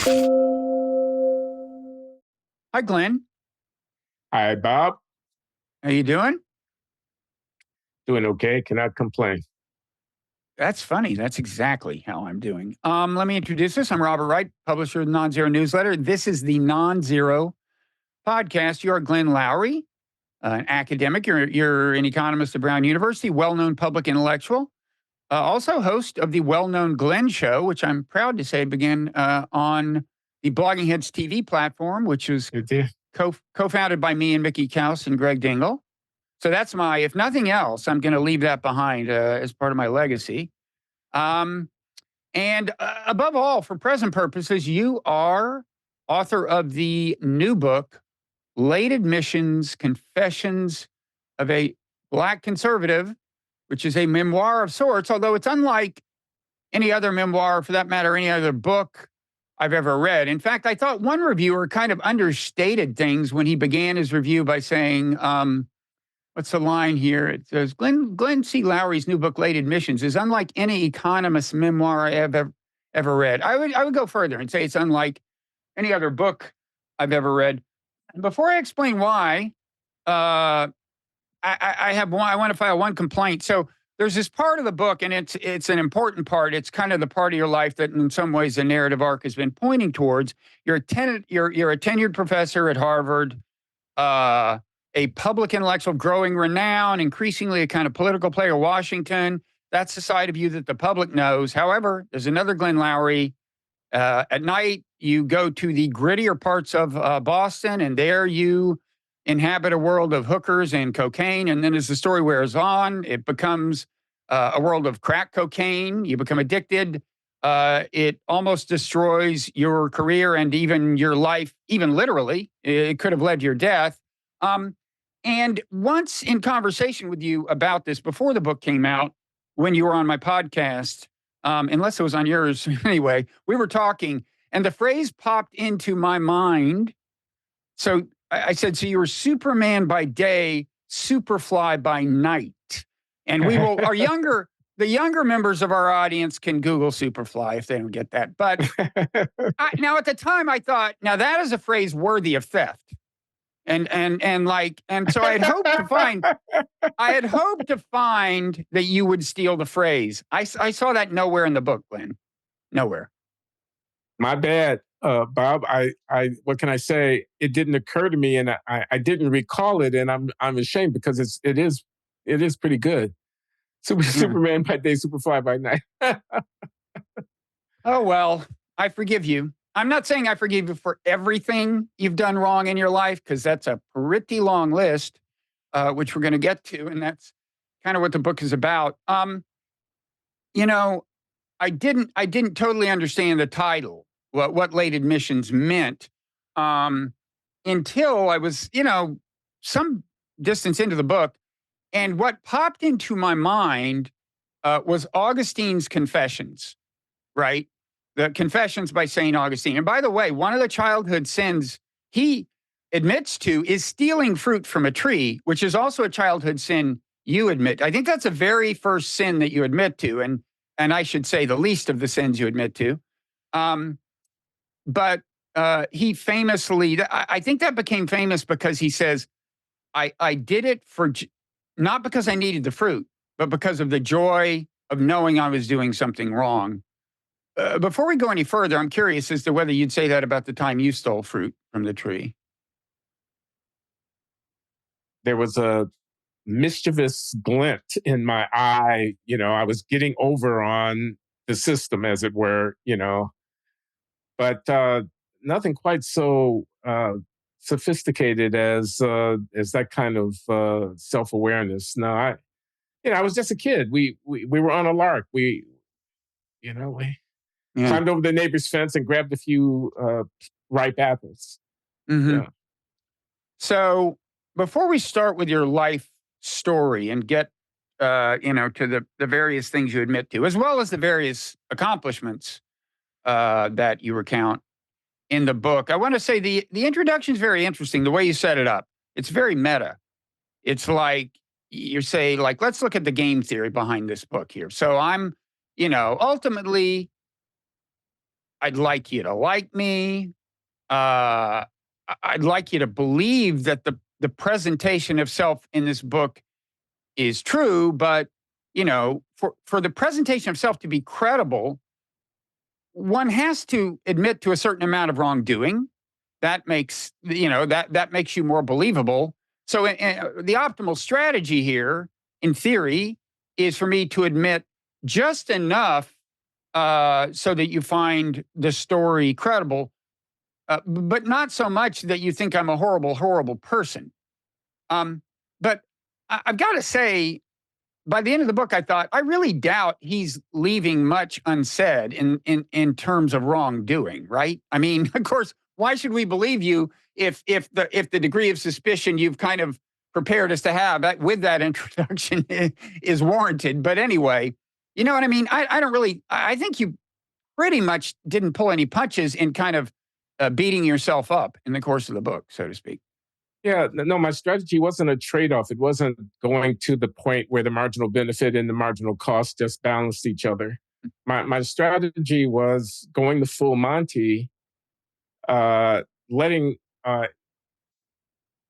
Hi, Glenn. Hi, Bob. How you doing? Doing okay. Cannot complain. That's funny. That's exactly how I'm doing. Let me introduce us. I'm Robert Wright, publisher of the Nonzero newsletter. This is the Nonzero podcast. You are Glenn Loury, an academic. You're an economist at Brown University, well-known public intellectual. Also host of the well-known Glenn Show, which I'm proud to say began on the Blogging Heads TV platform, which was co-founded by me and Mickey Kaus and Greg Dingle. So that's if nothing else, I'm going to leave that behind as part of my legacy. And above all, for present purposes, you are author of the new book, Late Admissions, Confessions of a Black Conservative, which is a memoir of sorts, although it's unlike any other memoir, for that matter, any other book I've ever read. In fact, I thought one reviewer kind of understated things when he began his review by saying, what's the line here? It says, Glenn C. Loury's new book, Late Admissions, is unlike any economist memoir I have ever read. I would go further and say it's unlike any other book I've ever read. And before I explain why, I want to file one complaint. So there's this part of the book, and it's an important part. It's kind of the part of your life that, in some ways, the narrative arc has been pointing towards. You're a tenured professor at Harvard. A public intellectual, growing renown, increasingly a kind of political player in Washington. That's the side of you that the public knows. However, there's another Glenn Loury. At night, you go to the grittier parts of Boston, and there you inhabit a world of hookers and cocaine. And then as the story wears on, it becomes a world of crack cocaine. You become addicted. It almost destroys your career and even your life, even literally. It could have led to your death. And once in conversation with you about this before the book came out, when you were on my podcast, unless it was on yours anyway, we were talking and the phrase popped into my mind. So I said, so you were Superman by day, Superfly by night. And we will, the younger members of our audience can Google Superfly if they don't get that. But now at the time I thought, now that is a phrase worthy of theft. And so I had hoped to find that you would steal the phrase. I saw that nowhere in the book, Glenn. Nowhere. My bad, Bob. What can I say? It didn't occur to me, and I didn't recall it, and I'm ashamed because it is pretty good. Superman by day, Superfly by night. Oh well, I forgive you. I'm not saying I forgive you for everything you've done wrong in your life, because that's a pretty long list, which we're going to get to, and that's kind of what the book is about. I didn't totally understand the title, what late admissions meant, until I was, some distance into the book, and what popped into my mind was Augustine's Confessions, right? The Confessions by St. Augustine. And by the way, one of the childhood sins he admits to is stealing fruit from a tree, which is also a childhood sin you admit. I think that's the very first sin that you admit to, and I should say the least of the sins you admit to. But he famously, I think that became famous because he says, I did it not because I needed the fruit, but because of the joy of knowing I was doing something wrong. Before we go any further, I'm curious as to whether you'd say that about the time you stole fruit from the tree. There was a mischievous glint in my eye. I was getting over on the system, as it were, but nothing quite so sophisticated as that kind of self-awareness. No, I was just a kid. We were on a lark. We climbed over the neighbor's fence and grabbed a few ripe apples. Mm-hmm. Yeah. So before we start with your life story and get, to the various things you admit to, as well as the various accomplishments that you recount in the book, I want to say the introduction is very interesting. The way you set it up, it's very meta. It's like you say, let's look at the game theory behind this book here. So I'm, ultimately, I'd like you to like me. I'd like you to believe that the presentation of self in this book is true, but for the presentation of self to be credible, one has to admit to a certain amount of wrongdoing. That makes that makes you more believable. So the optimal strategy here, in theory, is for me to admit just enough so that you find the story credible, but not so much that you think I'm a horrible, horrible person. But I've got to say, by the end of the book, I thought I really doubt he's leaving much unsaid in terms of wrongdoing. Right? I mean, of course, why should we believe you if the degree of suspicion you've kind of prepared us to have with that introduction is warranted? But anyway, you know what I mean. I don't really. I think you pretty much didn't pull any punches in kind of beating yourself up in the course of the book, so to speak. Yeah, no, my strategy wasn't a trade-off. It wasn't going to the point where the marginal benefit and the marginal cost just balanced each other. My strategy was going the full Monty, letting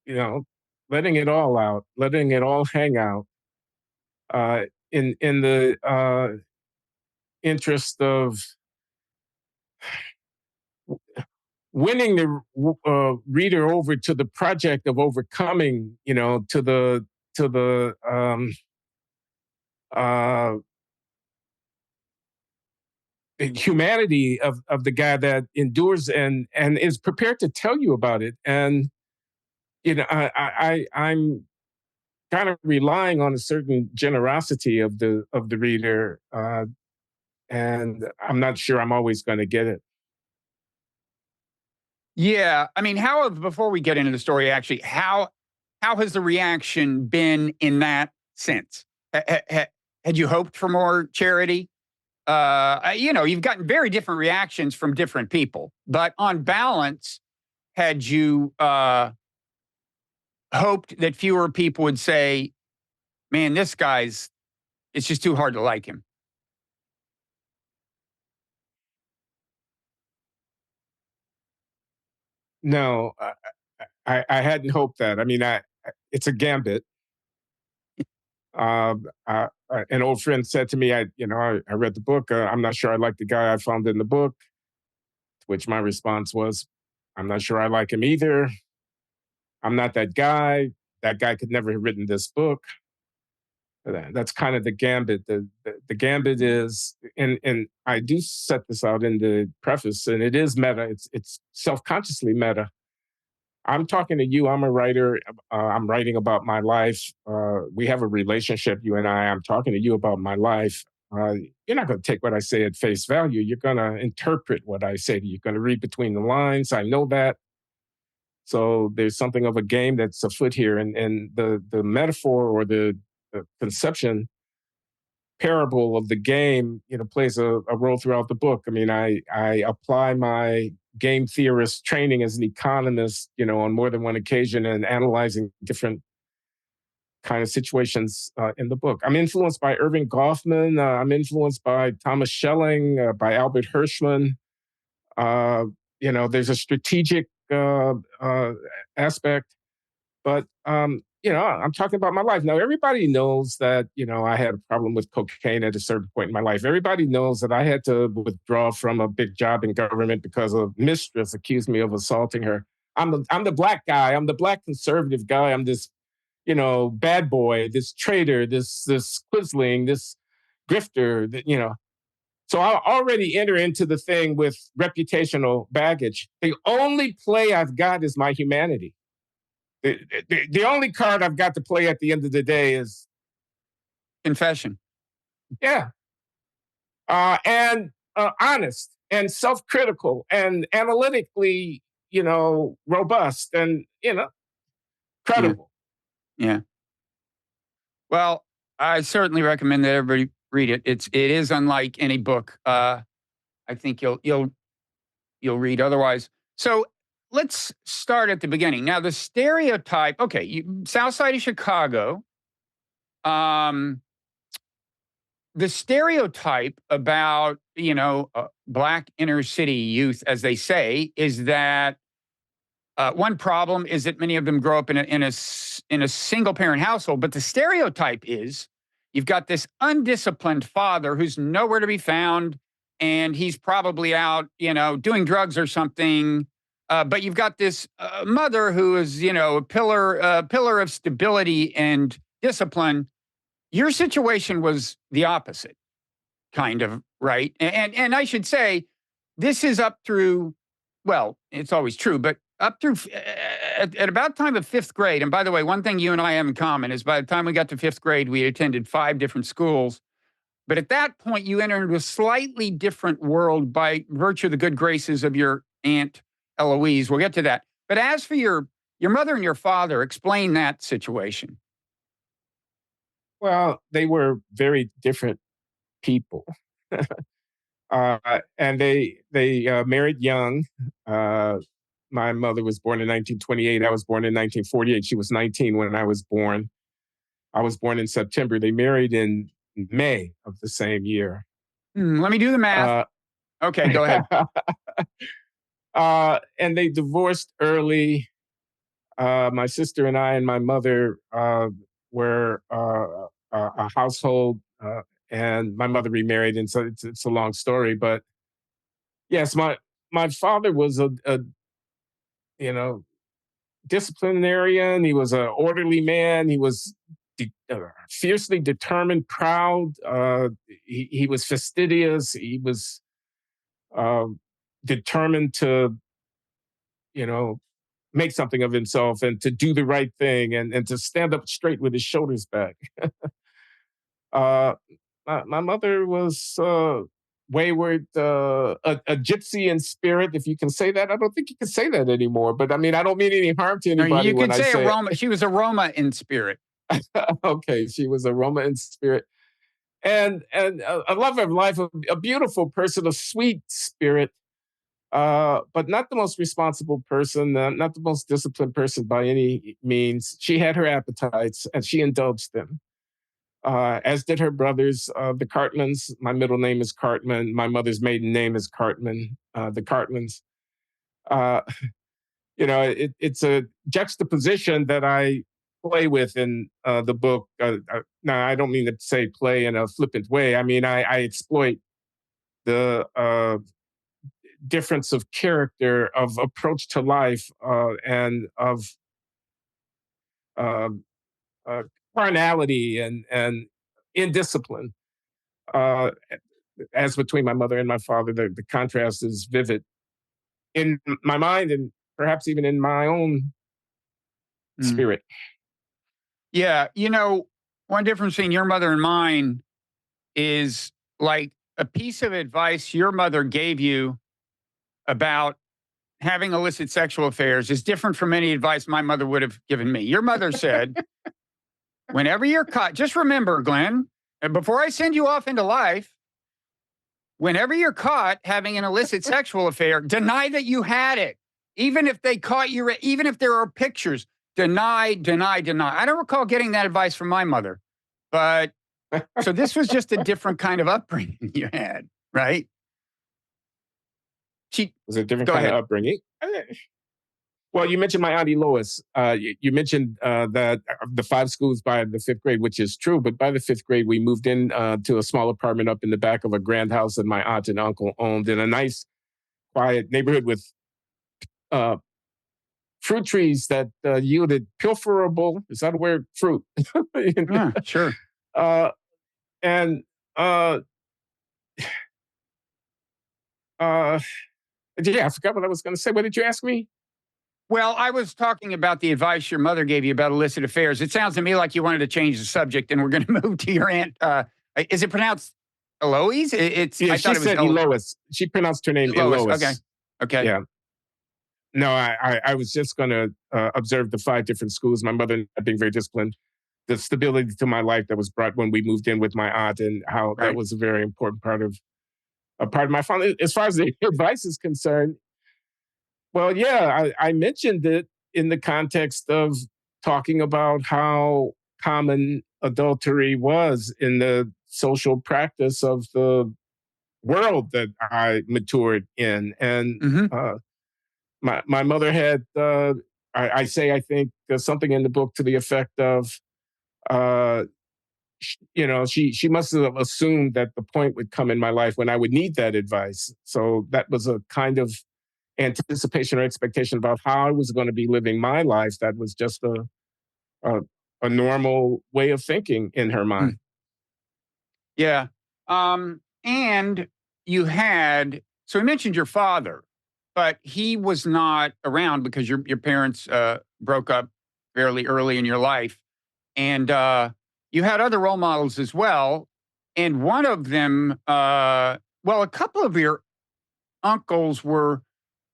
you know, letting it all out, letting it all hang out, in the interest of winning the reader over to the project of overcoming, to the uh, humanity of the guy that endures and is prepared to tell you about it. And I'm kind of relying on a certain generosity of the reader, and I'm not sure I'm always going to get it. Yeah, I mean, before we get into the story, actually, how has the reaction been in that sense? Had you hoped for more charity? You've gotten very different reactions from different people, but on balance, had you hoped that fewer people would say, "Man, this guy's it's just too hard to like him"? No, I hadn't hoped that. I mean, it's a gambit. An old friend said to me, I read the book. I'm not sure I like the guy I found in the book, to which my response was, I'm not sure I like him either. I'm not that guy. That guy could never have written this book. That's kind of the gambit. The gambit is, and I do set this out in the preface, and it is meta. It's self consciously meta. I'm talking to you. I'm a writer. I'm writing about my life. We have a relationship, you and I. I'm talking to you about my life. Uh, you're not going to take what I say at face value. You're going to interpret what I say to you. You're going to read between the lines. I know that. So there's something of a game that's afoot here, and the metaphor or the conception parable of the game, plays a role throughout the book. I mean, I apply my game theorist training as an economist, on more than one occasion and analyzing different kind of situations in the book. I'm influenced by Irving Goffman. I'm influenced by Thomas Schelling, by Albert Hirschman. Uh, there's a strategic aspect, but I'm talking about my life now. Everybody knows that I had a problem with cocaine at a certain point in my life. Everybody knows that I had to withdraw from a big job in government because a mistress accused me of assaulting her. I'm the black guy. I'm the black conservative guy. I'm this bad boy, this traitor, this quisling, this grifter. So I already enter into the thing with reputational baggage. The only play I've got is my humanity. The only card I've got to play at the end of the day is, Confession. yeah, and honest and self-critical and analytically, robust and Yeah, credible. yeah. Well, I certainly recommend that everybody read it. It is unlike any book. I think you'll read otherwise. So let's start at the beginning. Now, the stereotype. Okay, South Side of Chicago. Um, the stereotype about Black inner city youth, as they say, is that one problem is that many of them grow up in a single parent household. But the stereotype is you've got this undisciplined father who's nowhere to be found, and he's probably out, doing drugs or something. But you've got this mother who is, a pillar of stability and discipline. Your situation was the opposite, kind of, right? And I should say, this is up through, well, it's always true, but up through at about time of fifth grade. And by the way, one thing you and I have in common is by the time we got to fifth grade, we attended 5 different schools. But at that point, you entered into a slightly different world by virtue of the good graces of your Aunt Eloise. We'll get to that. But as for your mother and your father, explain that situation. Well, they were very different people. And they married young. My mother was born in 1928. I was born in 1948. She was 19 when I was born. I was born in September. They married in May of the same year. Let me do the math. Okay, go ahead. And they divorced early. My sister and I and my mother were a household, and my mother remarried, and so it's a long story. But yes, my father was a you know disciplinarian. He was an orderly man. He was fiercely determined, proud. He was fastidious. He was determined to, make something of himself and to do the right thing and to stand up straight with his shoulders back. uh, my mother was wayward, a gypsy in spirit, if you can say that. I don't think you can say that anymore. But I mean, I don't mean any harm to No, anybody you when could I say say aroma. She was aroma in spirit. okay, she was a Roma in spirit, and a lover of life, a beautiful person, a sweet spirit, but not the most responsible person, not the most disciplined person by any means. She had her appetites and she indulged them, as did her brothers, the Cartmans. My middle name is Cartman. My mother's maiden name is Cartman. The Cartmans. Uh, it's a juxtaposition that I play with in the book. Now, I don't mean to say play in a flippant way. I mean, I exploit the difference of character, of approach to life, and of um uh, carnality and indiscipline. Uh, as between my mother and my father, the contrast is vivid in my mind and perhaps even in my own Mm. spirit. Yeah, one difference between your mother and mine is like a piece of advice your mother gave you about having illicit sexual affairs is different from any advice my mother would have given me. Your mother said, whenever you're caught, just remember, Glenn, and before I send you off into life, whenever you're caught having an illicit sexual affair, deny that you had it. Even if they caught you, even if there are pictures, deny, deny, deny. I don't recall getting that advice from my mother, but so this was just a different kind of upbringing you had, right? It was a different Go kind ahead. of upbringing. Well, you mentioned my auntie Lois. You mentioned that the 5 schools by the 5th grade, which is true. But by the 5th grade, we moved in to a small apartment up in the back of a grand house that my aunt and uncle owned in a nice, quiet neighborhood with uh, fruit trees that yielded pilferable, is that a word? Fruit. Yeah, sure. uh, and uh, uh, yeah, I forgot what I was going to say. What did you ask me? Well, I was talking about the advice your mother gave you about illicit affairs. It sounds to me like you wanted to change the subject, and we're going to move to your aunt. Is it pronounced Eloise? Yeah, I she thought it was said Elois. She pronounced her name Lois. Elois. Okay. Okay. Yeah. No, I was just going to observe the 5 different schools. My mother not being very disciplined, the stability to my life that was brought when we moved in with my aunt, and how that Right. was a very important part of my family. As far as the advice is concerned, well, yeah, I mentioned it in the context of talking about how common adultery was in the social practice of the world that I matured in. And Hmm. my mother had, I say, I think something in the book to the effect of, uh, she must have assumed that the point would come in my life when I would need that advice. So that was a kind of anticipation or expectation about how I was going to be living my life. That was just a, a normal way of thinking in her mind. Yeah. And you had, so we mentioned your father, but he was not around because your parents broke up fairly early in your life. And you had other role models as well. And one of them, well, a couple of your uncles were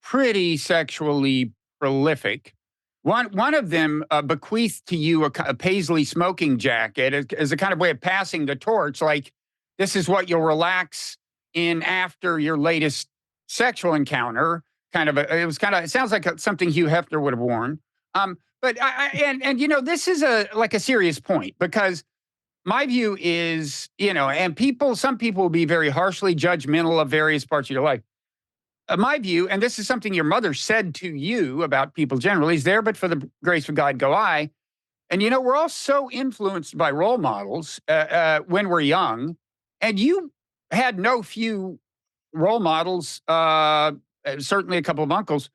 pretty sexually prolific. One of them bequeathed to you a paisley smoking jacket as a kind of way of passing the torch. Like, this is what you'll relax in after your latest sexual encounter. It was kind of, it sounds like something Hugh Hefner would have worn. But and this is like a serious point because my view is, and some people will be very harshly judgmental of various parts of your life. My view, and this is something your mother said to you about people generally, is there, but for the grace of God go I. And we're all so influenced by role models when we're young, and you had no few role models, certainly a couple of uncles,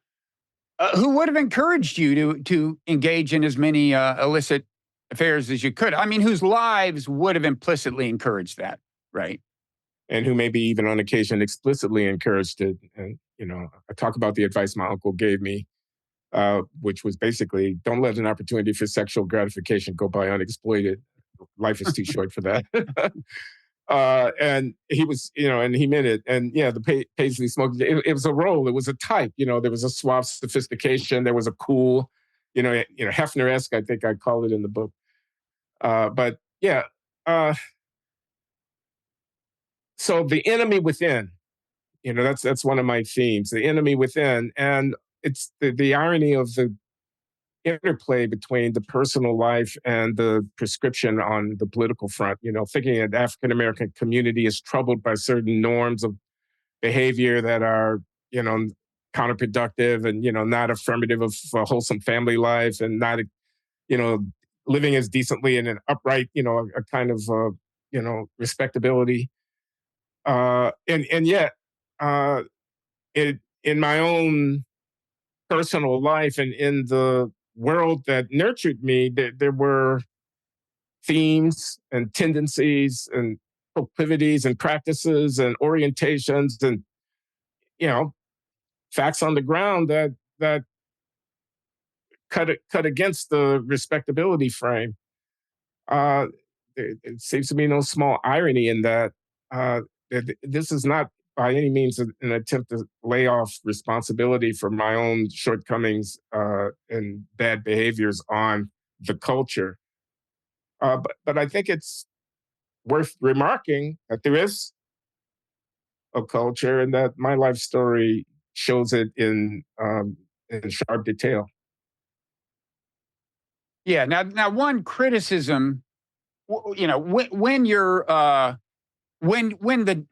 who would have encouraged you to engage in as many illicit affairs as you could. I mean, whose lives would have implicitly encouraged that, right? And who maybe even on occasion explicitly encouraged it. And, I talk about the advice my uncle gave me, which was basically don't let an opportunity for sexual gratification go by unexploited. Life is too short for that. And he was, and he meant it. And yeah, the paisley smoke, it was a role, it was a type, there was a suave sophistication, there was a cool, Hefner-esque, I think I call it in the book. But yeah, so the enemy within, that's one of my themes, the enemy within. And it's the irony of the interplay between the personal life and the prescription on the political front. Thinking that the African American community is troubled by certain norms of behavior that are, you know, counterproductive and, not affirmative of a wholesome family life and not, you know, living as decently in an upright, a kind of, respectability. And yet, uh, in my own personal life and in the world that nurtured me, there were themes and tendencies and proclivities and practices and orientations and you know facts on the ground that cut against the respectability frame. Uh, it seems to be no small irony in that this is not by any means an attempt to lay off responsibility for my own shortcomings and bad behaviors on the culture. But I think it's worth remarking that there is a culture and that my life story shows it in sharp detail. Yeah. Now, one criticism, when you're when the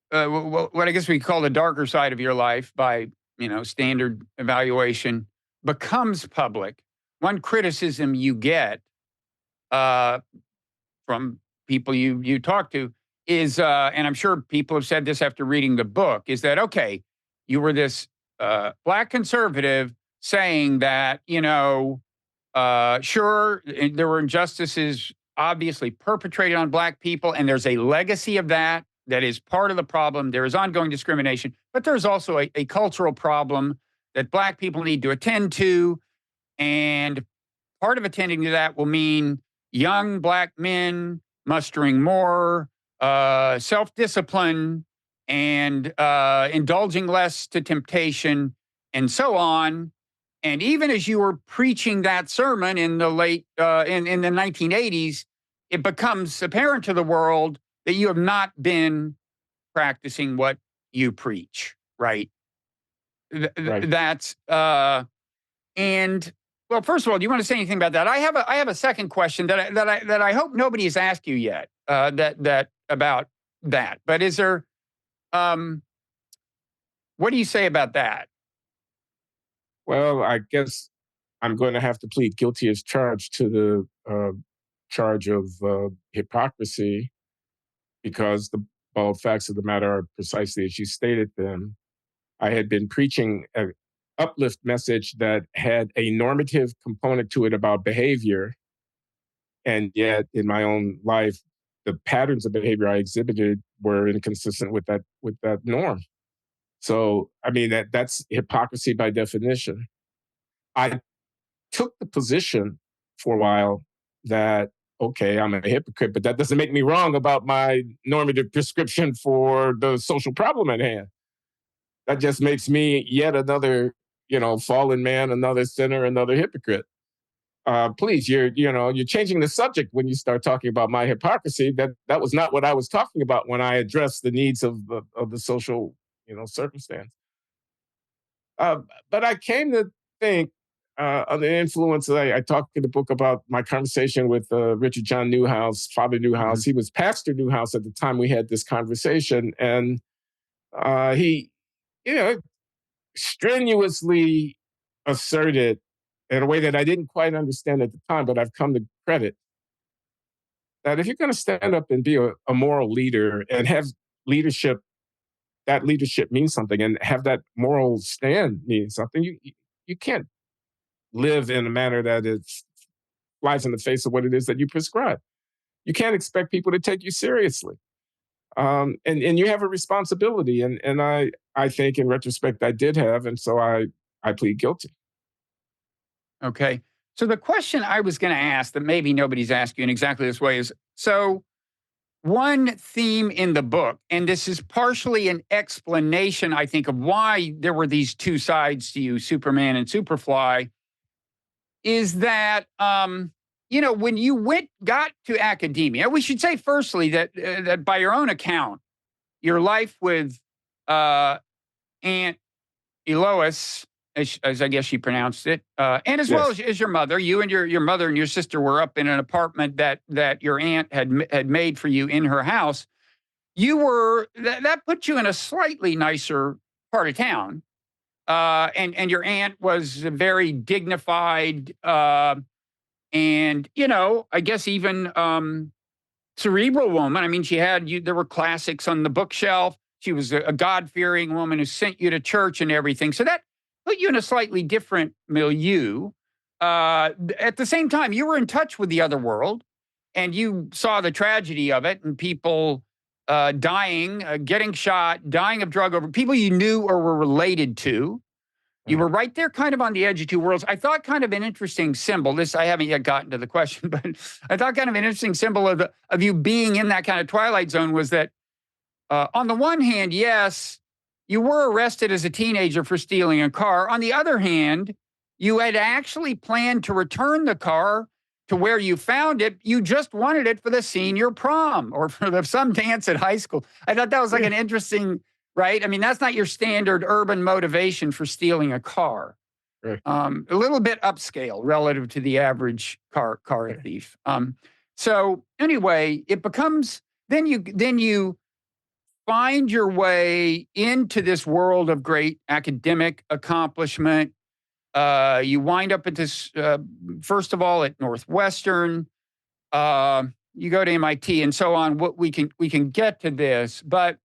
what I guess we call the darker side of your life by standard evaluation becomes public. One criticism you get uh, from people you talk to is, and I'm sure people have said this after reading the book, is that okay? You were this black conservative saying that sure, there were injustices obviously perpetrated on black people, and there's a legacy of that is part of the problem. There is ongoing discrimination, but there's also a cultural problem that black people need to attend to. And part of attending to that will mean young black men mustering more self discipline and indulging less to temptation and so on. And even as you were preaching that sermon in the late in the 1980s, it becomes apparent to the world that you have not been practicing what you preach, right? Right. That's and well, first of all, do you want to say anything about that? I have a second question that I hope nobody has asked you yet. That about that. But is there? Um, what do you say about that? Well, I guess I'm going to have to plead guilty as charged to the charge of hypocrisy because the bald facts of the matter are precisely as you stated them. I had been preaching an uplift message that had a normative component to it about behavior. And yet, in my own life, the patterns of behavior I exhibited were inconsistent with that norm. So, I mean, that's hypocrisy by definition. I took the position for a while that, okay, I'm a hypocrite, but that doesn't make me wrong about my normative prescription for the social problem at hand. That just makes me yet another, fallen man, another sinner, another hypocrite. Please, you're changing the subject when you start talking about my hypocrisy. That was not what I was talking about when I addressed the needs of the social, circumstance. Uh, but I came to think of the influence. I talked in the book about my conversation with Richard John Newhouse, Father Newhouse. Mhm. He was Pastor Newhouse at the time we had this conversation, and he, you know, strenuously asserted in a way that I didn't quite understand at the time, but I've come to credit that if you're going to stand up and be a moral leader and have leadership, that leadership means something, and have that moral stand mean something. You can't live in a manner that is flies in the face of what it is that you prescribe. You can't expect people to take you seriously, and you have a responsibility. And I think in retrospect I did have, and so I plead guilty. Okay. So the question I was going to ask that maybe nobody's asked you in exactly this way is so one theme in the book, and this is partially an explanation, I think, of why there were these two sides to you, Superman and Superfly, is that when you got to academia, we should say firstly that by your own account, your life with uh, Aunt Elois, as I guess she pronounced it, and as well Yes. as your mother, you and your mother and your sister were up in an apartment that your aunt had made for you in her house. You were that put you in a slightly nicer part of town, and your aunt was very dignified, and I guess even cerebral woman. I mean, she had you. There were classics on the bookshelf. She was a God fearing woman who sent you to church and everything. So that put you in a slightly different milieu. At the same time, you were in touch with the other world, and you saw the tragedy of it, and people dying, getting shot, dying of drug over people you knew or were related to. You Mm. were right there, kind of on the edge of two worlds. I thought kind of an interesting symbol. This I haven't yet gotten to the question, but I thought kind of an interesting symbol of you being in that kind of twilight zone was that on the one hand, yes, you were arrested as a teenager for stealing a car. On the other hand, you had actually planned to return the car to where you found it. You just wanted it for the senior prom or for some dance at high school. I thought that was like Yeah. an interesting, right? I mean, that's not your standard urban motivation for stealing a car. Right. A little bit upscale relative to the average car Right. thief. So anyway, it becomes then you find your way into this world of great academic accomplishment. You wind up at this, first of all, at Northwestern. Uh, you go to MIT and so on. What we can get to this, but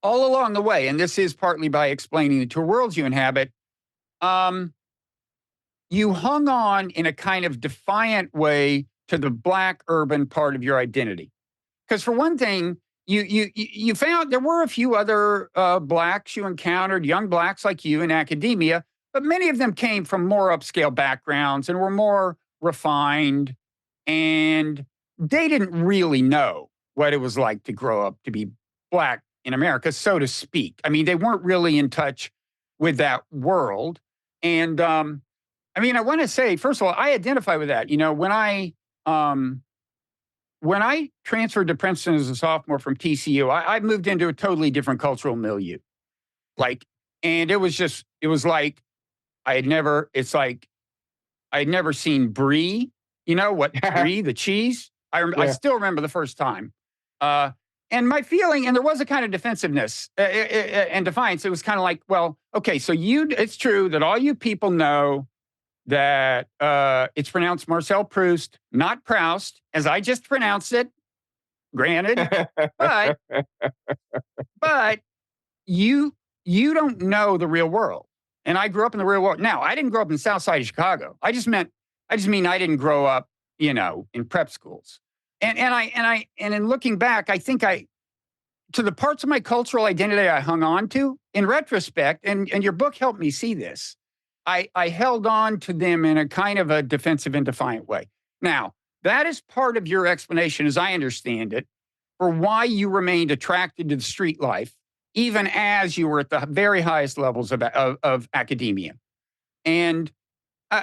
all along the way, and this is partly by explaining the two worlds you inhabit. Um, you hung on in a kind of defiant way to the Black urban part of your identity. Because for one thing, you found there were a few other blacks you encountered, young blacks like you in academia, but many of them came from more upscale backgrounds and were more refined, and they didn't really know what it was like to grow up to be black in America, so to speak. I mean, they weren't really in touch with that world, and I mean, I want to say first of all, I identify with that. Um, when I transferred to Princeton as a sophomore from TCU, I moved into a totally different cultural milieu. Like, and it was like it's like I had never seen brie. You know what brie, the cheese? I Yeah. still remember the first time. Uh, and my feeling, and there was a kind of defensiveness and defiance. It was kind of like, well, okay, so it's true that all you people know that it's pronounced Marcel Proust, not Proust, as I just pronounced it, granted, but but you don't know the real world. And I grew up in the real world. Now, I didn't grow up in the South Side of Chicago. I just mean I didn't grow up, in prep schools. And in looking back, I think to the parts of my cultural identity I hung on to, in retrospect, and your book helped me see this, I held on to them in a kind of a defensive and defiant way. Now, that is part of your explanation, as I understand it, for why you remained attracted to the street life, even as you were at the very highest levels of academia. And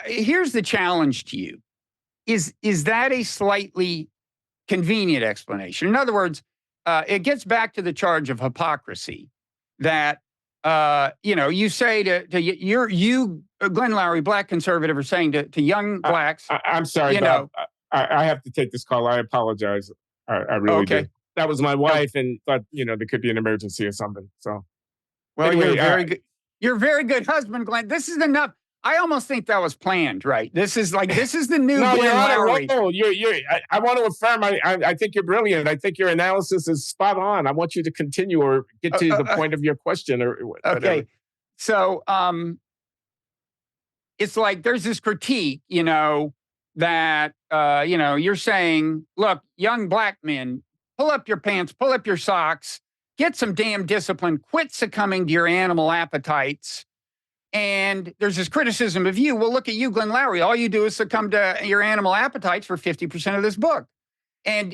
here's the challenge to you. Is that a slightly convenient explanation? In other words, it gets back to the charge of hypocrisy that, you say to Glenn Loury, black conservative, are saying to young blacks. I'm sorry, Bob. I have to take this call. I apologize. I really do. That was my wife, and thought, there could be an emergency or something. So, well, anyway, you're very good. You're a very good husband, Glenn. This is enough. I almost think that was planned, right? This is the new no, Glenn Loury. Loury. I want to affirm. I think you're brilliant. I think your analysis is spot on. I want you to continue or get to the point of your question or whatever. Okay, so it's like there's this critique, that you're saying, look, young black men, pull up your pants, pull up your socks, get some damn discipline, quit succumbing to your animal appetites. And there's this criticism of you. Well, look at you, Glenn Loury. All you do is succumb to your animal appetites for 50% of this book. And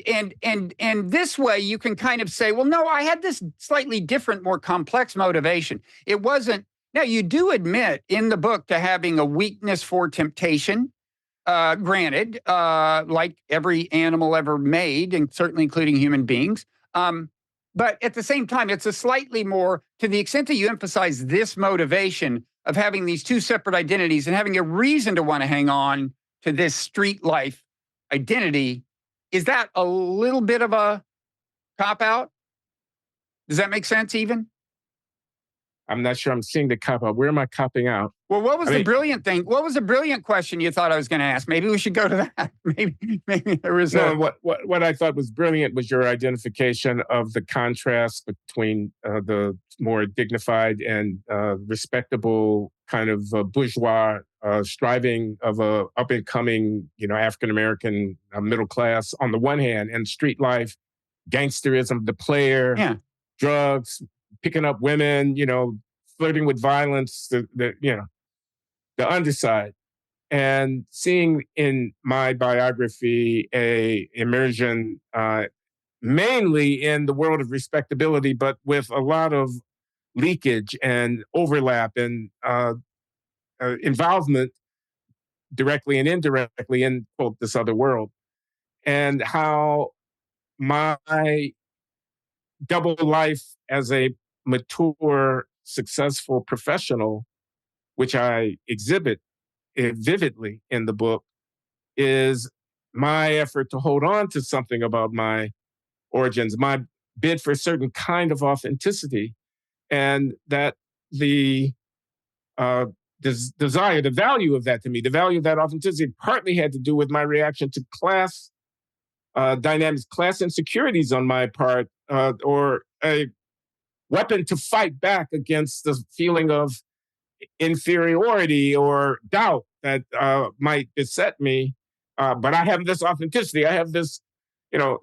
this way you can kind of say, well, no, I had this slightly different, more complex motivation. It wasn't. Now, you do admit in the book to having a weakness for temptation, granted, like every animal ever made, and certainly including human beings. But at the same time, it's a slightly more, to the extent that you emphasize this motivation of having these two separate identities and having a reason to want to hang on to this street life identity, is that a little bit of a cop-out? Does that make sense even? I'm not sure I'm seeing the cop out. Where am I copping out? Well, what was the brilliant thing? What was the brilliant question you thought I was going to ask? Maybe we should go to that. Maybe there was what I thought was brilliant was your identification of the contrast between the more dignified and respectable kind of bourgeois striving of a up and coming, African American middle class on the one hand, and street life, gangsterism, the player, drugs, picking up women, flirting with violence, the underside. And seeing in my biography a immersion mainly in the world of respectability, but with a lot of leakage and overlap and involvement directly and indirectly in, quote, this other world. And how my double life as a mature, successful professional, which I exhibit vividly in the book, is my effort to hold on to something about my origins, my bid for a certain kind of authenticity, and that the desire, the value of that to me, the value of that authenticity partly had to do with my reaction to class dynamics, class insecurities on my part, or a weapon to fight back against the feeling of inferiority or doubt that might beset me. But I have this authenticity. I have this,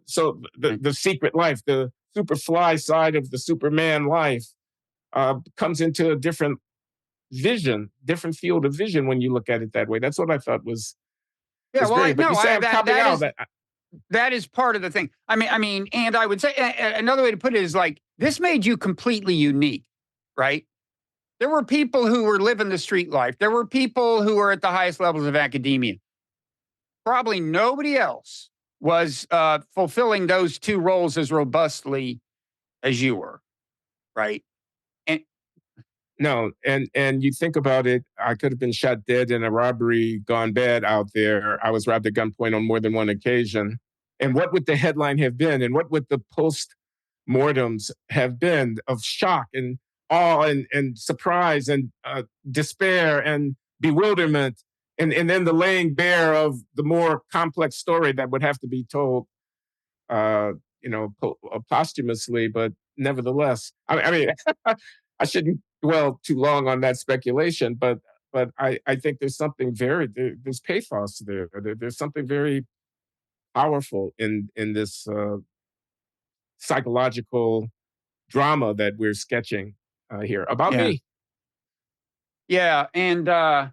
so the secret life, the superfly side of the Superman life comes into a different vision, different field of vision when you look at it that way. That's what I thought was great. But you say I'm copping out. That is part of the thing. I mean, and I would say another way to put it is like, this made you completely unique, right? There were people who were living the street life. There were people who were at the highest levels of academia. Probably nobody else was fulfilling those two roles as robustly as you were, right? No, and you think about it, I could have been shot dead in a robbery gone bad out there. I was robbed at gunpoint on more than one occasion. And what would the headline have been? And what would the post mortems have been of shock and awe and surprise and despair and bewilderment. And then the laying bare of the more complex story that would have to be told, uh, posthumously, but nevertheless, I mean, I shouldn't dwell too long on that speculation, but I think there's something there's pathos there. There's something very powerful in this psychological drama that we're sketching here about Yeah. me. Yeah. And I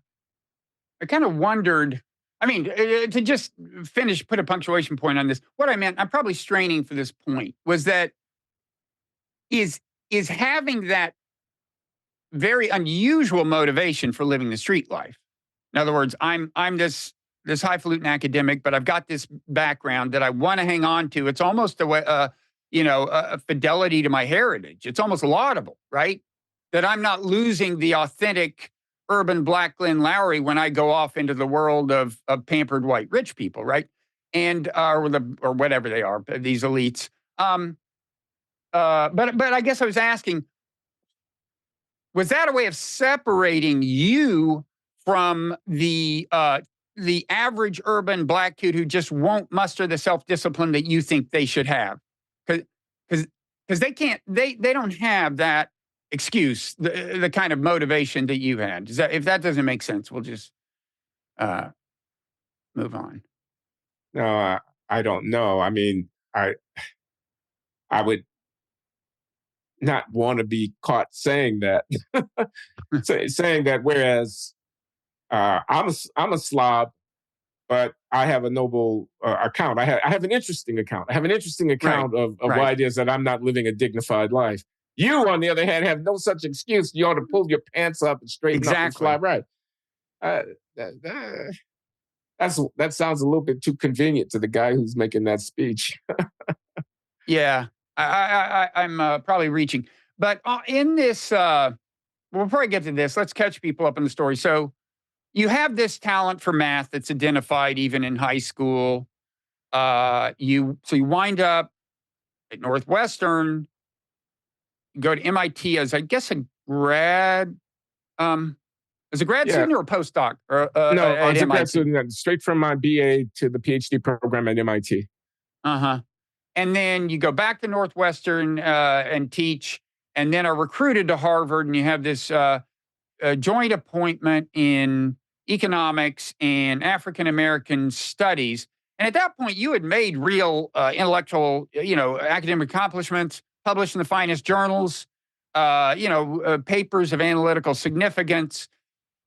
kind of wondered, I mean, to just finish, put a punctuation point on this, what I meant, I'm probably straining for this point, was that is is having that very unusual motivation for living the street life. In other words, I'm this highfalutin academic, but I've got this background that I want to hang on to. It's almost a way, a fidelity to my heritage. It's almost laudable, right? That I'm not losing the authentic urban black Glenn Loury when I go off into the world of pampered white rich people, right? And or whatever they are, these elites. But I guess I was asking, was that a way of separating you from the average urban black kid who just won't muster the self discipline that you think they should have? Because because they can't they don't have that excuse, the kind of motivation that you had. Does that, if that doesn't make sense, we'll just uh, move on. No, I don't know. I mean, I would not want to be caught saying that, saying that. Whereas I'm a slob, but I have a noble account. I have an interesting account. I have an interesting Right, account of right, why it is that I'm not living a dignified life. You, on the other hand, have no such excuse. You ought to pull your pants up and straighten up and fly exactly. right. Uh, that, that sounds a little bit too convenient to the guy who's making that speech. Yeah, I'm probably reaching, but in this, we'll probably get to this. Let's catch people up in the story. So you have this talent for math that's identified even in high school. You wind up at Northwestern, go to MIT as, I guess, a grad, um, as a grad Yeah, student or a postdoc or, no, at as a grad MIT. student, straight from my BA to the PhD program at MIT. Uh huh. And then you go back to Northwestern and teach, and then are recruited to Harvard, and you have this joint appointment in economics and African American studies. And at that point, you had made real intellectual, academic accomplishments, published in the finest journals, papers of analytical significance.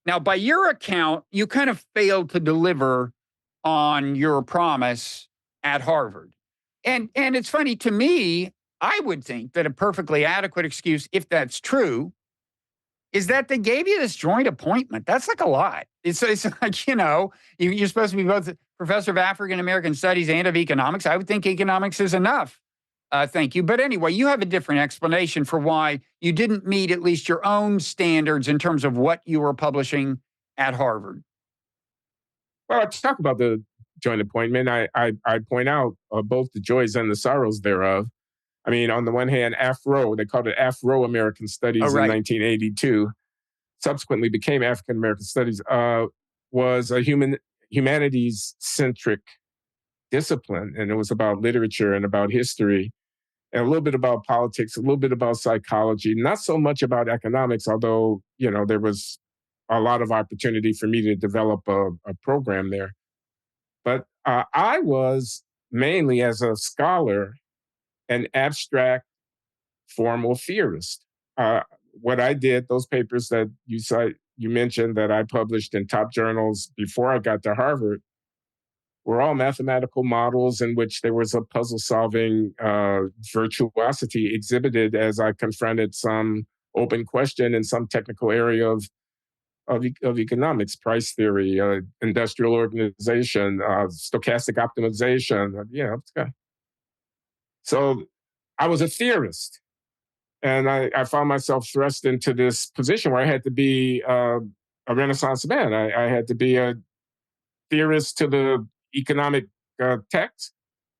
Now, by your account, you kind of failed to deliver on your promise at Harvard. And it's funny to me, I would think that a perfectly adequate excuse, if that's true, is that they gave you this joint appointment. That's like a lot. It's like, you're supposed to be both a professor of African American studies and of economics. I would think economics is enough. Thank you. But anyway, you have a different explanation for why you didn't meet at least your own standards in terms of what you were publishing at Harvard. Well, I talk about the joint appointment. I point out both the joys and the sorrows thereof. I mean, on the one hand, they called it Afro American Oh, Studies in right. 1982, subsequently became African American Studies, was a humanities centric discipline. And it was about literature and about history and a little bit about politics, a little bit about psychology, not so much about economics, although, there was a lot of opportunity for me to develop a program there. But I was mainly, as a scholar, an abstract formal theorist. Uh, what I did, those papers that you mentioned that I published in top journals before I got to Harvard, were all mathematical models in which there was a puzzle solving virtuosity exhibited as I confronted some open question in some technical area of economics, price theory, industrial organization, stochastic optimization. So I was a theorist, and I found myself thrust into this position where I had to be a Renaissance man. I had to be a theorist to the economic text,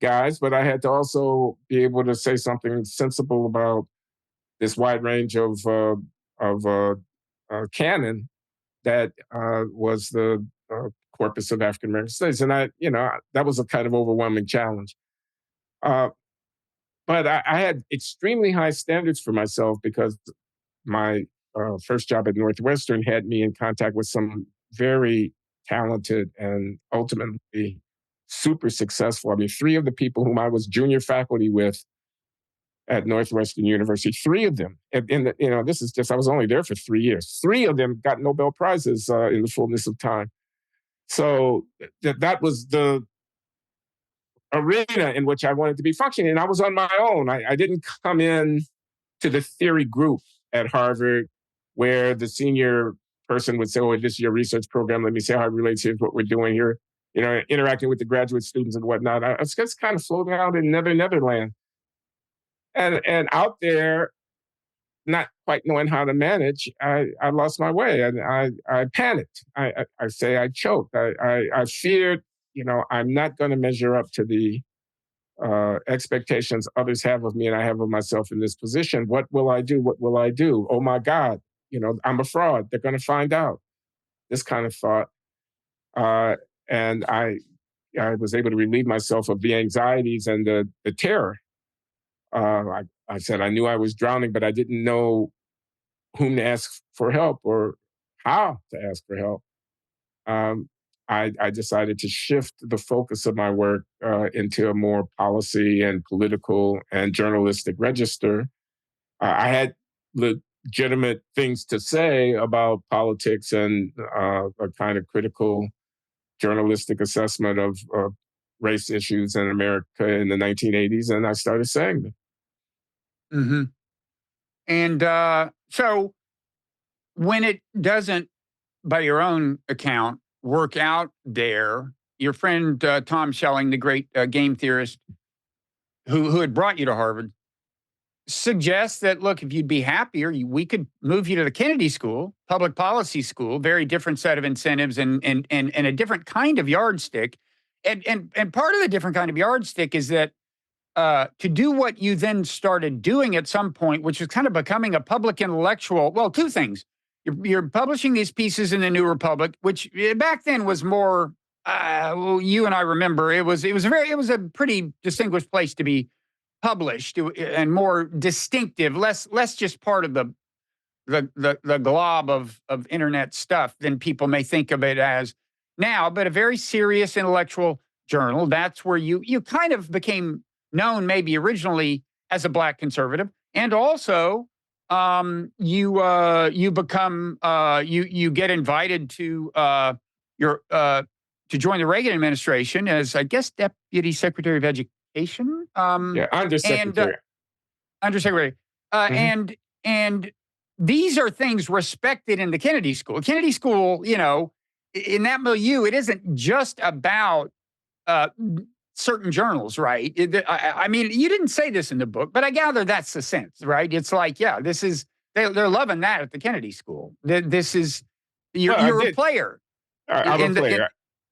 guys, but I had to also be able to say something sensible about this wide range of canon that was the corpus of African American studies, and that was a kind of overwhelming challenge. Uh, but I had extremely high standards for myself because my first job at Northwestern had me in contact with some very talented and ultimately super successful. I mean, three of the people whom I was junior faculty with at Northwestern University, three of them, this is just, I was only there for 3 years. Three of them got Nobel Prizes in the fullness of time. So that was the arena in which I wanted to be functioning. And I was on my own. I didn't come in to the theory group at Harvard where the senior person would say, oh, this is your research program. Let me see how it relates here to what we're doing here, interacting with the graduate students and whatnot. I was just kind of floating out in Netherland. And out there, not quite knowing how to manage, I lost my way and I panicked. I say I choked. I feared, I'm not going to measure up to the expectations others have of me and I have of myself in this position. What will I do? What will I do? Oh my God, I'm a fraud. They're going to find out. This kind of thought. And I was able to relieve myself of the anxieties and the terror. I said I knew I was drowning, but I didn't know whom to ask for help or how to ask for help. I decided to shift the focus of my work into a more policy and political and journalistic register. I had legitimate things to say about politics and a kind of critical journalistic assessment of race issues in America in the 1980s, and I started saying them. Mm-hmm. And so when it doesn't, by your own account, work out there, your friend Tom Schelling, the great game theorist who had brought you to Harvard, suggests that, look, if you'd be happier, we could move you to the Kennedy School, public policy school, very different set of incentives and a different kind of yardstick. And part of the different kind of yardstick is that to do what you then started doing at some point, which is kind of becoming a public intellectual. Well, two things. You're publishing these pieces in the New Republic, which back then was more. Well, you and I remember it was a pretty distinguished place to be published and more distinctive, less just part of the glob of internet stuff than people may think of it as now, but a very serious intellectual journal. That's where you kind of became known, maybe originally as a Black conservative, and also you become you get invited to to join the Reagan administration as, I guess, Deputy Secretary of Education. Yeah, undersecretary. And undersecretary. Mhm. And these are things respected in the Kennedy School. Kennedy School, in that milieu, it isn't just about uh, certain journals, right? I mean, you didn't say this in the book, but I gather that's the sense, right? It's like, yeah, this is they're loving that at the Kennedy School. This is Well, I you're a did. player, I'm a player.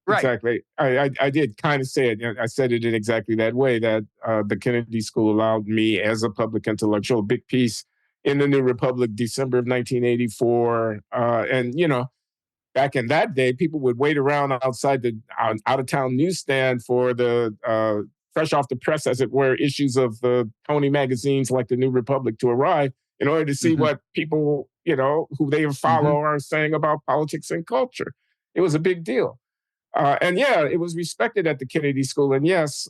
right? Exactly. I did kind of say it. I said it in exactly that way, that the Kennedy School allowed me as a public intellectual, a big piece in the New Republic, December of 1984. And, back in that day, people would wait around outside the out of town newsstand for the fresh off the press, as it were, issues of the Tony magazines like the New Republic to arrive in order to see Mm-hmm. what people, who they Mm-hmm. follow are saying about politics and culture. It was a big deal. And yeah, it was respected at the Kennedy School. And yes,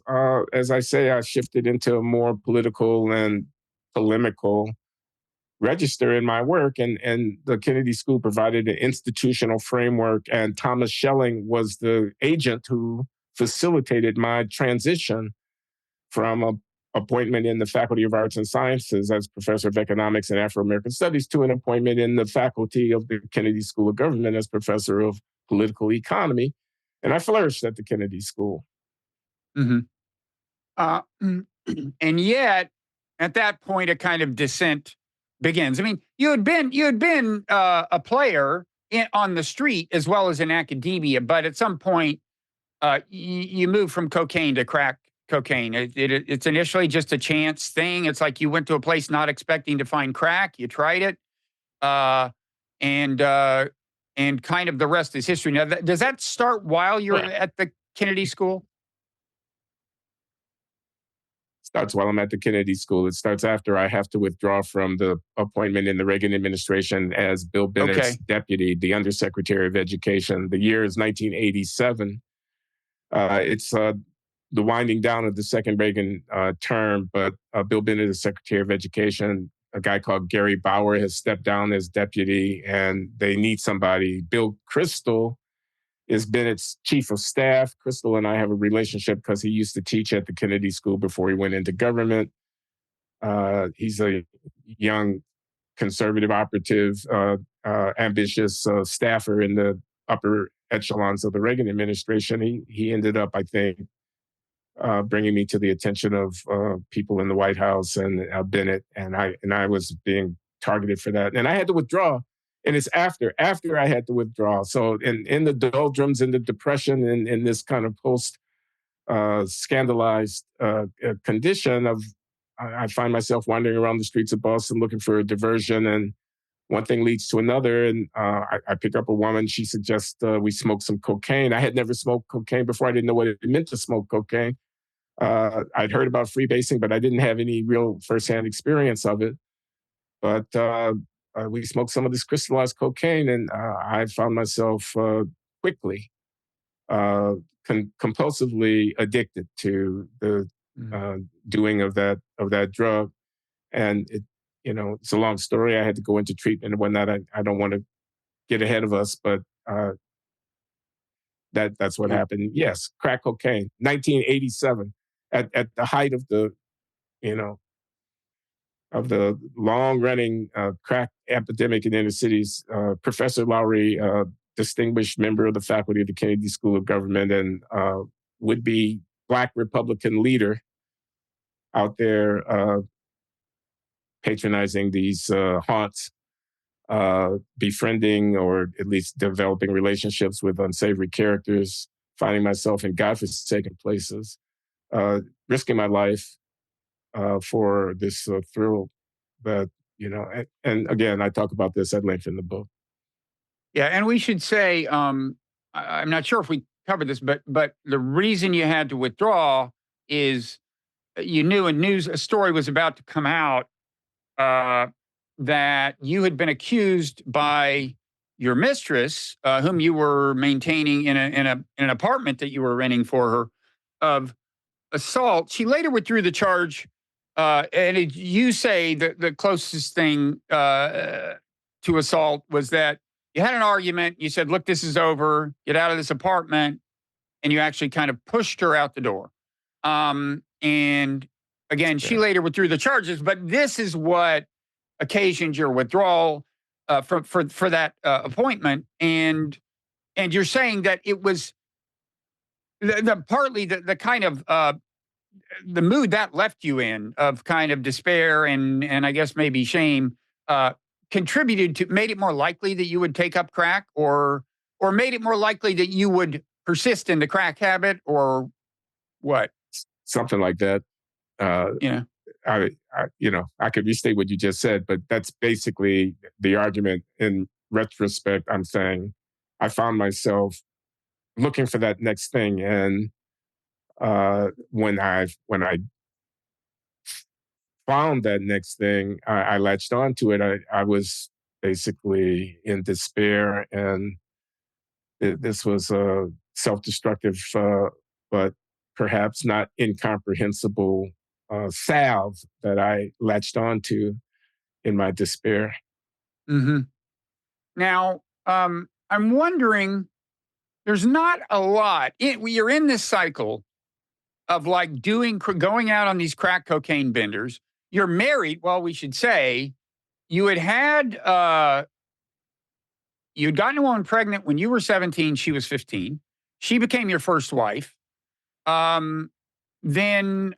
as I say, I shifted into a more political and polemical register in my work. And the Kennedy School provided an institutional framework. And Thomas Schelling was the agent who facilitated my transition from a appointment in the Faculty of Arts and Sciences as professor of economics and Afro-American studies to an appointment in the faculty of the Kennedy School of Government as professor of political economy. And I flourished at the Kennedy School. Mm-hmm. Uh, and yet, at that point, a kind of descent begins. I mean, you had been a player on the street as well as in academia, but at some point, you moved from cocaine to crack cocaine? It's initially just a chance thing. It's like you went to a place not expecting to find crack. You tried it, uh, and uh, and kind of the rest is history. Now, does that start while you're Well, at the Kennedy School? starts while I'm at the Kennedy School. It starts after I have to withdraw from the appointment in the Reagan administration as Bill Bennett's Okay. deputy, the Undersecretary of Education. The year is 1987. It's the winding down of the second Reagan term, but Bill Bennett is Secretary of Education. A guy called Gary Bauer has stepped down as deputy, and they need somebody. Bill Kristol is Bennett's chief of staff. Crystal and I have a relationship because he used to teach at the Kennedy School before he went into government. He's a young conservative operative, ambitious staffer in the upper echelons of the Reagan administration. He ended up, I think, bringing me to the attention of people in the White House and Bennett, and I was being targeted for that, and I had to withdraw. And it's after I had to withdraw. So in the doldrums, in the depression, in this kind of post scandalized condition of, I find myself wandering around the streets of Boston looking for a diversion, and one thing leads to another, and I pick up a woman. She suggests we smoke some cocaine. I had never smoked cocaine before. I didn't know what it meant to smoke cocaine. I'd heard about freebasing, but I didn't have any real firsthand experience of it. But we smoked some of this crystallized cocaine, and I found myself quickly compulsively addicted to the Mm. doing of that drug. And it's a long story. I had to go into treatment and whatnot. I don't want to get ahead of us, but that's what Yeah. happened. Yes, crack cocaine, 1987, at the height you know of the long-running crack epidemic in inner cities. Professor Loury, distinguished member of the faculty of the Kennedy School of Government and would-be Black Republican leader out there patronizing these haunts, befriending or at least developing relationships with unsavory characters, finding myself in godforsaken places, risking my life for this thrill that, and again, I talk about this at length in the book. Yeah, and we should say, I'm not sure if we covered this, but the reason you had to withdraw is you knew a story was about to come out, uh, that you had been accused by your mistress, whom you were maintaining in an apartment that you were renting for her, of assault. She later withdrew the charge, and you say that the closest thing to assault was that you had an argument. You said, "Look, this is over. Get out of this apartment," and you actually kind of pushed her out the door. And again, she Yeah. later withdrew the charges, but this is what occasioned your withdrawal for that appointment. And you're saying that it was partly the kind of the mood that left you in of kind of despair and I guess maybe shame, uh, contributed to made it more likely that you would take up crack, or made it more likely that you would persist in the crack habit, or what? Something like that. Uh, You know. I could restate what you just said, but that's basically the argument. In retrospect, I'm saying I found myself looking for that next thing, and when I found that next thing, I latched onto it. I was basically in despair, and this was a self-destructive, but perhaps not incomprehensible salve that I latched onto in my despair. Hmm. Now, I'm wondering. There's not a lot. You're in this cycle of like going out on these crack cocaine benders. You're married. Well, we should say you you'd gotten a woman pregnant when you were 17. She was 15. She became your first wife. Um, then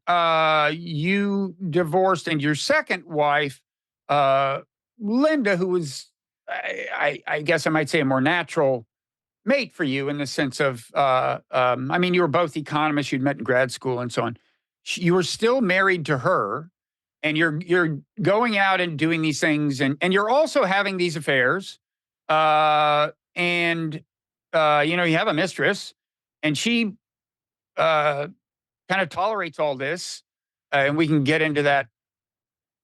you divorced, and your second wife, uh, Linda, who was, I guess I might say, a more natural mate for you in the sense of, I mean, you were both economists, you'd met in grad school and so on. you were still married to her, and you're going out and doing these things, and you're also having these affairs, and you have a mistress, and she kind of tolerates all this, and we can get into that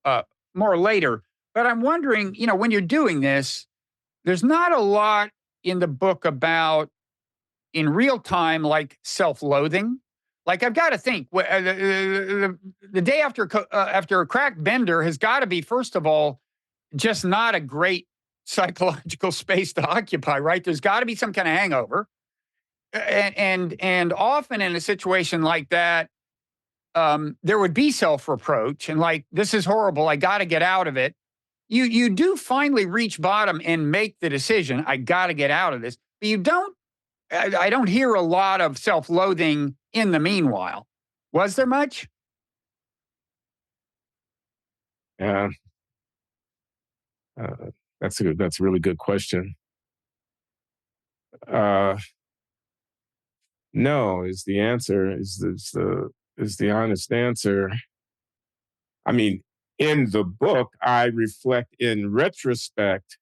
uh, more later. But I'm wondering, when you're doing this, there's not a lot in the book about in real time, like self-loathing. Like I've got to think the day after a crack bender has got to be, first of all, just not a great psychological space to occupy, right? There's got to be some kind of hangover, and often in a situation like that, there would be self-reproach and like, this is horrible, I got to get out of it. You do finally reach bottom and make the decision, I got to get out of this. But you don't. I don't hear a lot of self-loathing in the meanwhile. Was there much? Yeah, uh, that's a really good question. Uh, no is the answer. Is the honest answer. I mean, in the book, I reflect in retrospect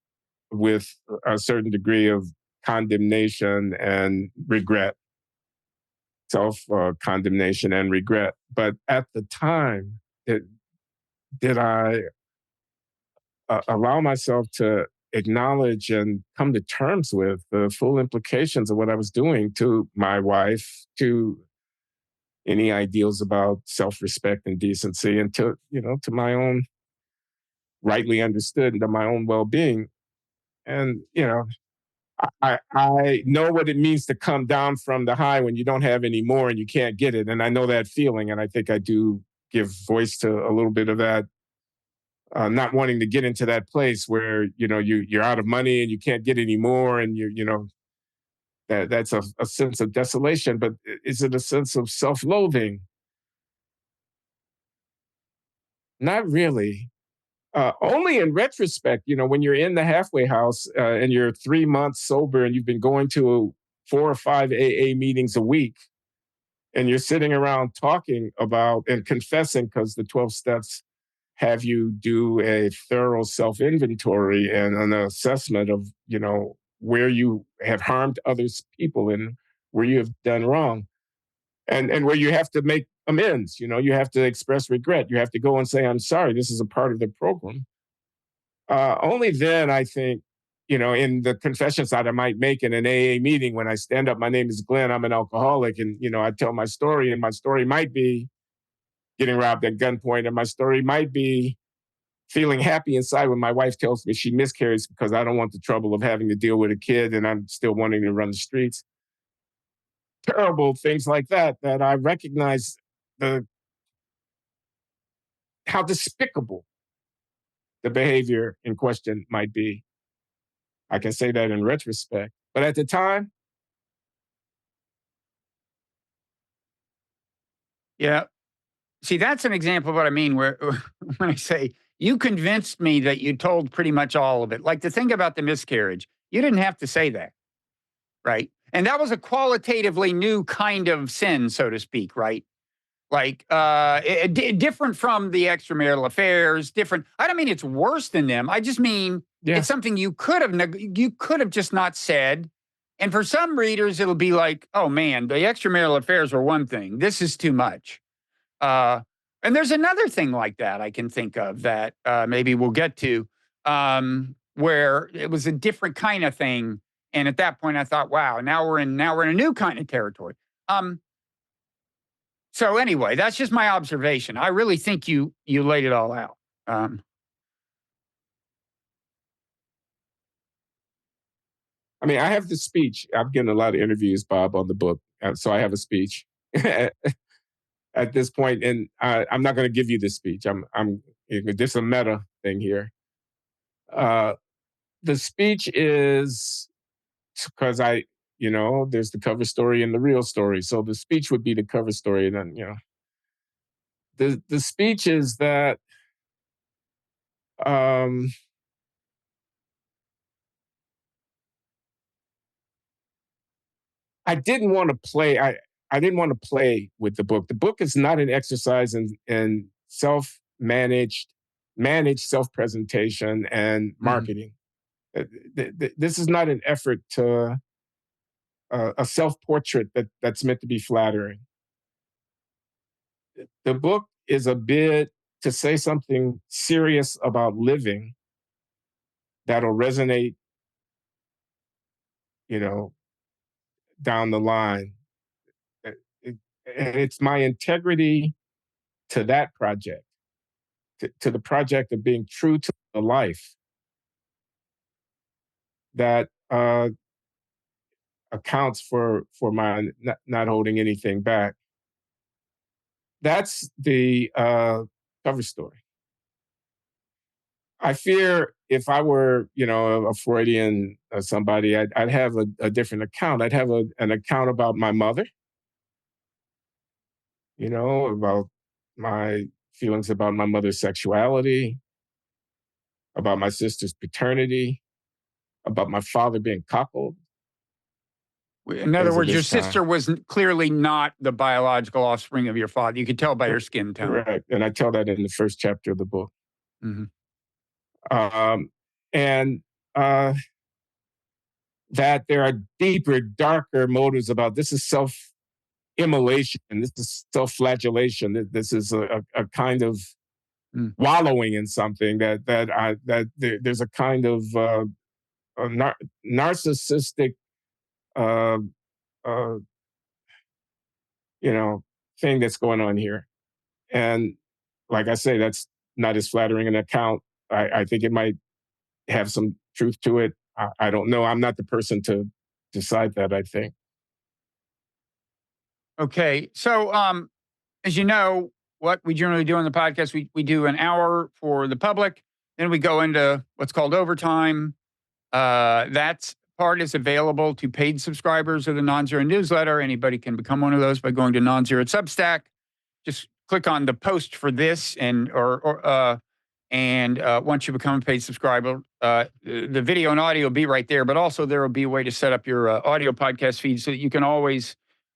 with a certain degree of condemnation and regret, self condemnation and regret. But at the time, did I allow myself to acknowledge and come to terms with the full implications of what I was doing to my wife, to any ideals about self-respect and decency, and to my own rightly understood and to my own well-being. And I know what it means to come down from the high when you don't have any more and you can't get it. And I know that feeling. And I think I do give voice to a little bit of that, not wanting to get into that place where, you're out of money and you can't get any more. And that's a sense of desolation. But is it a sense of self-loathing? Not really. Only in retrospect, when you're in the halfway house and you're 3 months sober and you've been going to 4 or 5 AA meetings a week, and you're sitting around talking about and confessing, because the 12 steps have you do a thorough self inventory and an assessment of, where you have harmed others people and where you have done wrong, and where you have to make amends. You have to express regret. You have to go and say, I'm sorry, this is a part of the program. Only then, I think, in the confessions that I might make in an AA meeting, when I stand up, my name is Glenn, I'm an alcoholic, and I tell my story, and my story might be getting robbed at gunpoint, and my story might be feeling happy inside when my wife tells me she miscarries because I don't want the trouble of having to deal with a kid, and I'm still wanting to run the streets. Terrible things like that, that I recognize the how despicable the behavior in question might be. I can say that in retrospect. But at the time, Yeah. See, that's an example of what I mean, where when I say you convinced me that you told pretty much all of it. Like the thing about the miscarriage, you didn't have to say that, right? And that was a qualitatively new kind of sin, so to speak, right? Like different from the extramarital affairs, different. I don't mean it's worse than them. I just mean yeah. it's something you could have just not said. And for some readers, it'll be like, oh man, the extramarital affairs are one thing. This is too much. Uh, and there's another thing like that I can think of that maybe we'll get to, where it was a different kind of thing. And at that point, I thought, wow, now we're in a new kind of territory. Um, so anyway, that's just my observation. I really think you laid it all out. Um, I mean, I have the speech. I've given a lot of interviews, Bob, on the book. So I have a speech at this point, and I'm not going to give you this speech. This is a meta thing here. Uh, the speech is because there's the cover story and the real story. So the speech would be the cover story, and then the speech is that um, I didn't want to play. I didn't want to play with the book. The book is not an exercise in managed self-presentation and Mhm. marketing. This is not an effort to a self-portrait that's meant to be flattering. The book is a bit to say something serious about living that'll resonate, you know, down the line. Uh, and it's my integrity to that project, to the project of being true to the life that accounts for my not holding anything back. That's the cover story. I fear if I were, a Freudian or somebody, I'd have a different account. I'd have an account about my mother, about my feelings about my mother's sexuality, about my sister's paternity, about my father being cuckold, In other things of words, your this kind. sister was clearly not the biological offspring of your father. You could tell by her skin tone. Correct. And I tell that in the first chapter of the book. Mhm. And that there are deeper, darker motives about this is self-immolation, this is self-flagellation. This is a kind of Mm. wallowing in something there's a kind of narcissistic, uh, uh, you know, thing that's going on here. And like I say, that's not as flattering an account. I think it might have some truth to it. I don't know. I'm not the person to decide that, I think. Okay. So, as you know, what we generally do on the podcast, we do an hour for the public, then we go into what's called overtime. That part is available to paid subscribers of the Nonzero newsletter. Anybody can become one of those by going to Nonzero Substack. Just click on the post for this, and once you become a paid subscriber, the video and audio will be right there. But also there will be a way to set up your audio podcast feed so that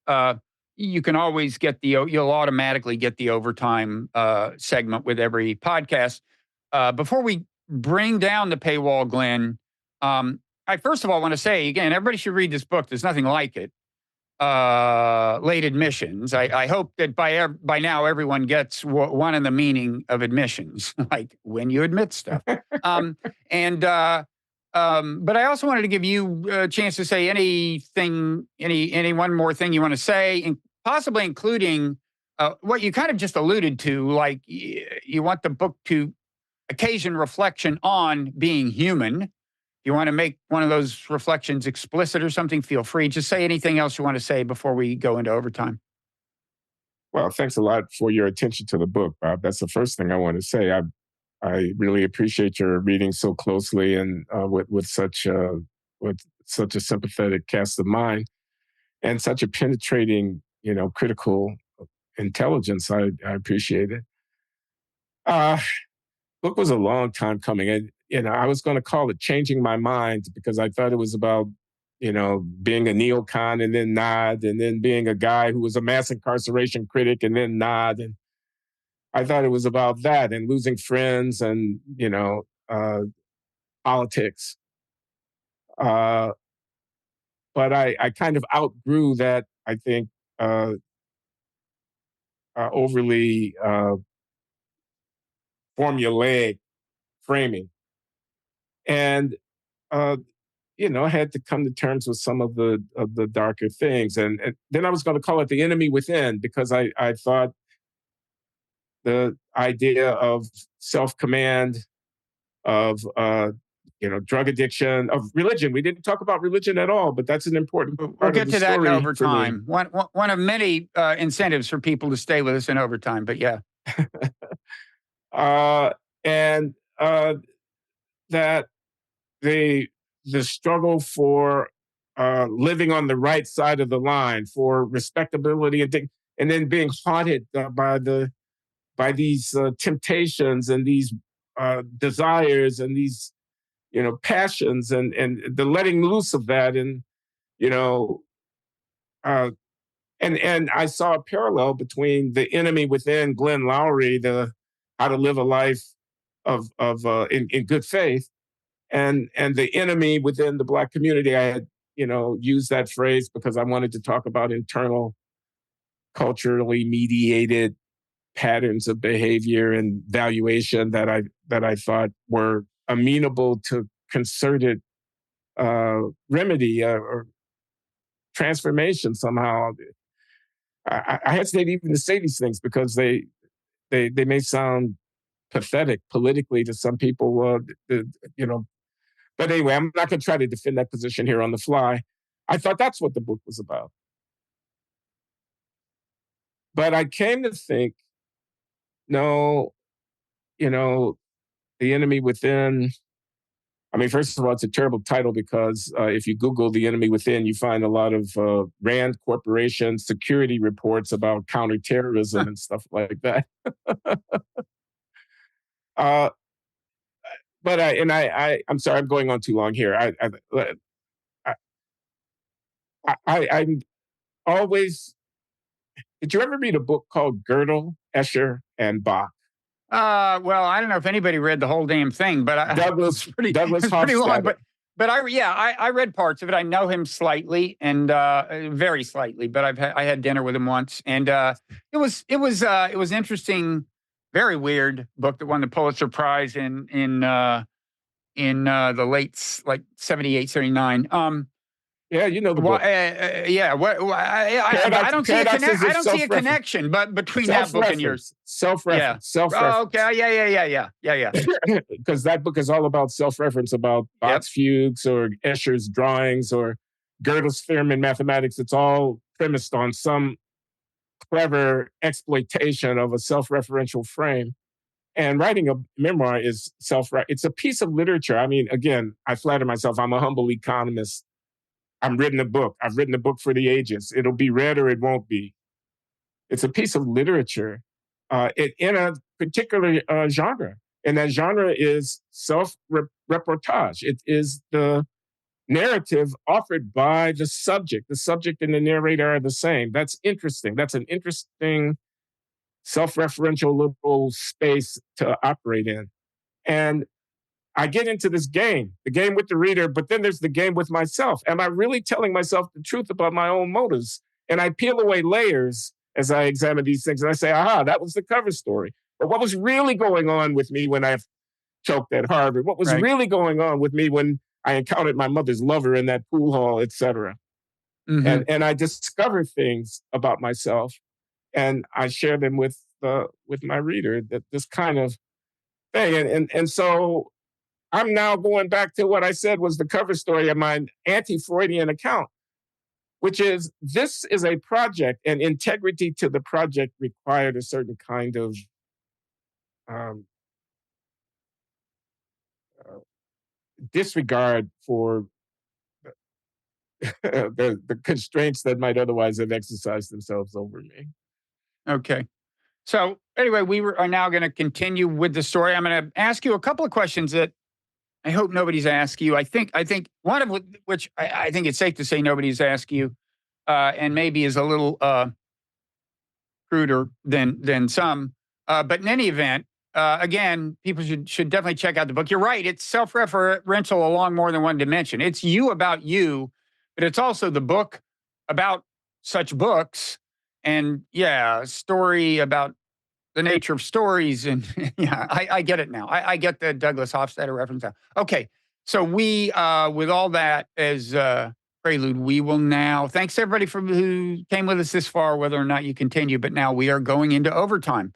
uh, you can always get you'll automatically get the overtime segment with every podcast. Before we bring down the paywall, Glenn, I first of all want to say again, everybody should read this book. There's nothing like it. Late admissions. I hope that by now everyone gets one in the meaning of admissions, like when you admit stuff. Um, and but I also wanted to give you a chance to say any one more thing you want to say, and possibly including what you kind of just alluded to, like you want the book to occasion reflection on being human. You want to make one of those reflections explicit or something, feel free. Just say anything else you want to say before we go into overtime. Well, thanks a lot for your attention to the book, Bob. That's the first thing I want to say. I really appreciate your reading so closely and with such a sympathetic cast of mind and such a penetrating, critical intelligence. I appreciate it. Uh, Book was a long time coming, and I was going to call it "Changing My Mind" because I thought it was about being a neocon and then nod, and then being a guy who was a mass incarceration critic and then nod, and I thought it was about that and losing friends and politics. Uh, but I kind of outgrew that. I think overly formulaic framing, and uh, I had to come to terms with some of the darker things, and then I was going to call it the enemy within because I thought the idea of self command, of drug addiction, of religion. We didn't talk about religion at all, but that's an important We'll part of get the to that in story for me. overtime. One of many incentives for people to stay with us in overtime. But yeah, uh, and that the the struggle for living on the right side of the line, for respectability, and then being haunted by these temptations and these desires and these passions, and the letting loose of that, and you know uh, And I saw a parallel between The Enemy Within, Glenn Loury, the How to Live a Life in Good Faith, and The Enemy Within the Black Community. I had, used that phrase because I wanted to talk about internal culturally mediated patterns of behavior and valuation that I thought were amenable to concerted remedy or transformation somehow. I hesitate even to say these things because they may sound pathetic politically to some people. But anyway, I'm not going to try to defend that position here on the fly. I thought that's what the book was about. But I came to think, no, The Enemy Within. I mean, first of all, it's a terrible title because if you Google The Enemy Within, you find a lot of Rand Corporation security reports about counterterrorism and stuff like that. uh, but I'm sorry, I'm going on too long here. I'm always. Did you ever read a book called Gödel, Escher, and Bach? Well, I don't know if anybody read the whole damn thing, but Douglas it's pretty long. Hofstadter. But I read parts of it. I know him slightly and very slightly, but I had dinner with him once, and it was interesting, very weird book that won the Pulitzer Prize in the late, like 78, 79. Yeah, you know the book. Yeah. I don't see a connection, but between that book and yours. Self-reference. Oh, okay. Yeah. Because that book is all about self-reference, about Bach's fugues or Escher's drawings or Gödel's theorem in mathematics. It's all premised on some clever exploitation of a self-referential frame. And writing a memoir is it's a piece of literature. I mean, again, I flatter myself, I'm a humble economist. I've written a book for the ages. It'll be read or it won't be. It's a piece of literature in a particular genre. And that genre is self-reportage. It is the narrative offered by the subject. The subject and the narrator are the same. That's interesting. That's an interesting self-referential little space to operate in. And I get into this game, the game with the reader, but then there's the game with myself. Am I really telling myself the truth about my own motives? And I peel away layers as I examine these things. And I say, aha, that was the cover story. But what was really going on with me when I choked at Harvard? What was really going on with me when I encountered my mother's lover in that pool hall, et cetera? Mm-hmm. And I discover things about myself, and I share them with my reader, that this kind of thing. And so I'm now going back to what I said was the cover story of my anti-Freudian account, which is this is a project, and integrity to the project required a certain kind of disregard for the constraints that might otherwise have exercised themselves over me. Okay. So anyway, are now going to continue with the story. I'm going to ask you a couple of questions that I hope nobody's asked you. I think one of which I think it's safe to say nobody's asked you, and maybe is a little cruder than some. But in any event, again, people should definitely check out the book. You're right; it's self-referential along more than one dimension. It's you about you, but it's also the book about such books, and a story about the nature of stories. And I get it now. I get the Douglas Hofstadter reference now. Okay. So we, with all that as prelude, we will now, thanks everybody who came with us this far, whether or not you continue, but now we are going into overtime.